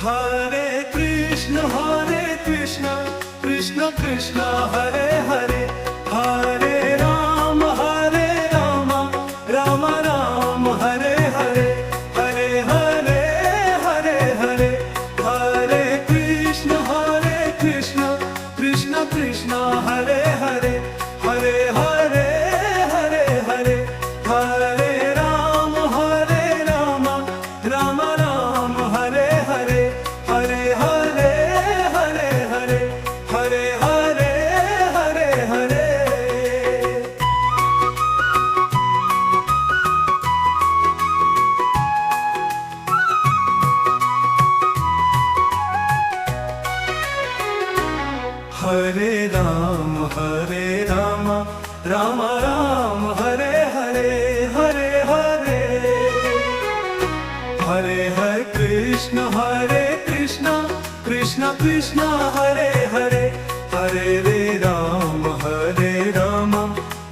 हरे कृष्ण कृष्ण कृष्ण हरे हरे, हरे राम राम राम हरे हरे, हरे हरे हरे हरे, हरे कृष्ण कृष्ण कृष्ण हरे हरे, हरे हरे हरे हरे, हरे राम राम राम हरे हरे, हरे हरे हरे हरे, हरे हरे हरे हरे। हरे राम राम राम हरे हरे, हरे हरे, हरे हरे कृष्ण कृष्ण कृष्ण हरे हरे, हरे रे राम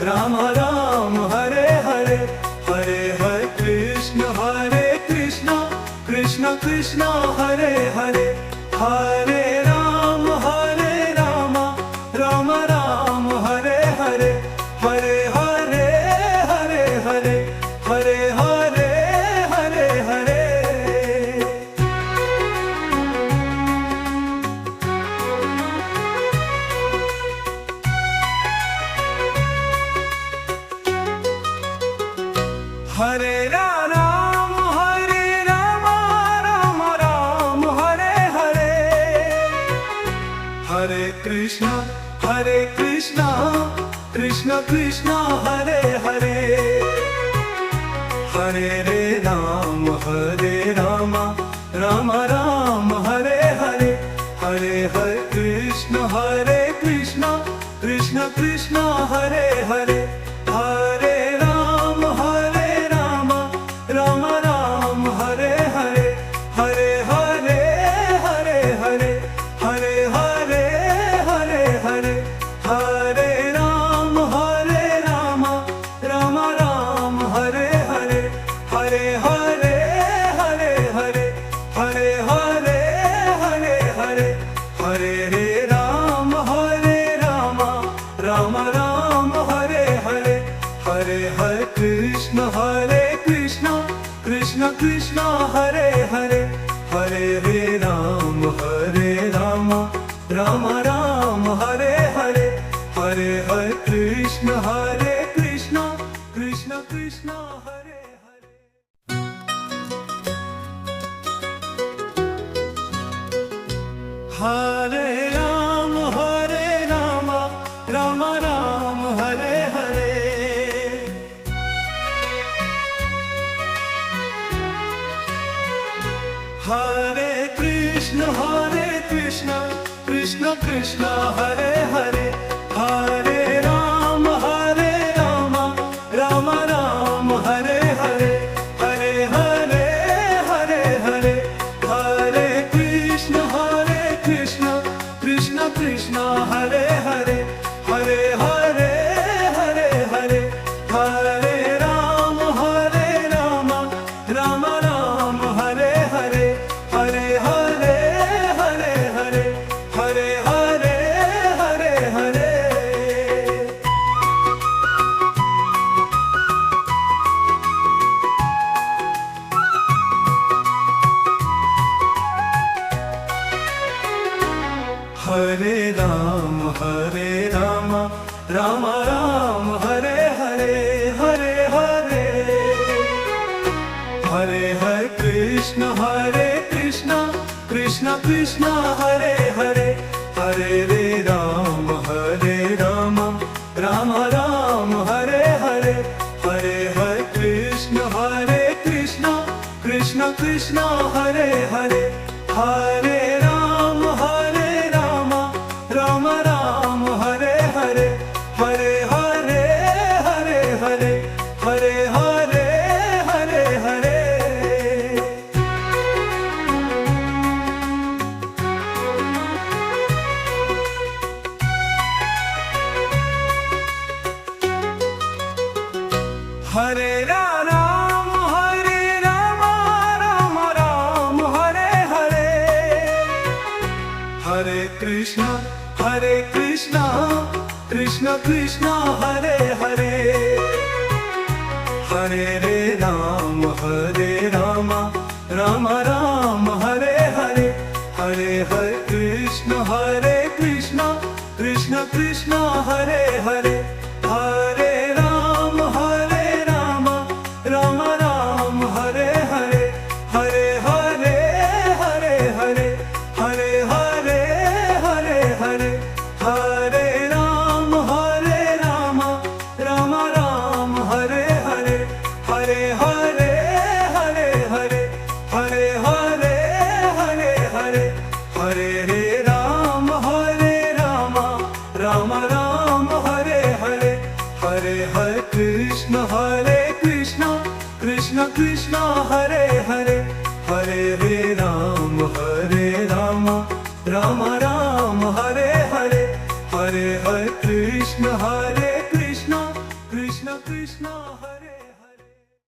राम राम हरे हरे, हरे हरे कृष्ण कृष्ण कृष्ण हरे हरे, हरे राम राम राम हरे हरे, हरे हरे हरे हरे, हरे हरे हरे हरे। हरे राम राम राम हरे हरे, हरे कृष्ण कृष्ण कृष्ण हरे हरे, हरे रे राम राम राम हरे हरे, हरे हरे कृष्ण कृष्ण कृष्ण हरे हरे, हरे राम राम राम हरे हरे, हरे हरे हरे हरे, हरे हरे हरे हरे, हरे राम राम राम हरे हरे, हरे हरे हरे हरे, हरे हरे हरे हरे, हरे रे राम राम राम हरे हरे, हरे हरे कृष्ण कृष्ण कृष्ण हरे हरे, हरे रे राम राम राम हरे हरे, हरे हरे कृष्ण कृष्ण कृष्ण हरे हरे। हरे राम राम राम हरे हरे, हरे कृष्ण कृष्ण कृष्ण हरे हरे, हरे राम राम राम हरे हरे, हरे हरे हरे हरे, हरे कृष्ण कृष्ण कृष्ण हरे हरे, हरे हरे हरे हरे, हरे राम राम राम हरे हरे, हरे हरे हरे हरे, हरे हरे हरे हरे। हरे राम राम राम हरे हरे, हरे हरे, हरे हरे कृष्ण कृष्ण कृष्ण हरे हरे, हरे रे राम राम राम हरे हरे, हरे हरे कृष्ण कृष्ण कृष्ण हरे हरे, हरे राम राम राम हरे हरे, हरे हरे हरे हरे, हरे हरे हरे हरे। हरे Ram Ram Ram Hare Hare, Hare Krishna, Krishna Krishna, Hare Hare. Hare Rama, Hare Rama, Rama Rama, Hare Hare. Hare Hare Krishna, Hare Krishna, Krishna Krishna, Hare Hare. Hare Rama, Rama Rama, Hare Hare. Hare Hare, Hare Hare, Hare Hare, Hare Hare. Hare Rama, Rama Rama, Hare Hare. Hare Hare, Hare Hare, Hare Hare, Hare Hare. Hare Rama, Rama Rama, Hare Hare. Hare Hare Krishna, Hare Krishna, Krishna Krishna, Hare Hare. Hare Rama, Rama Rama.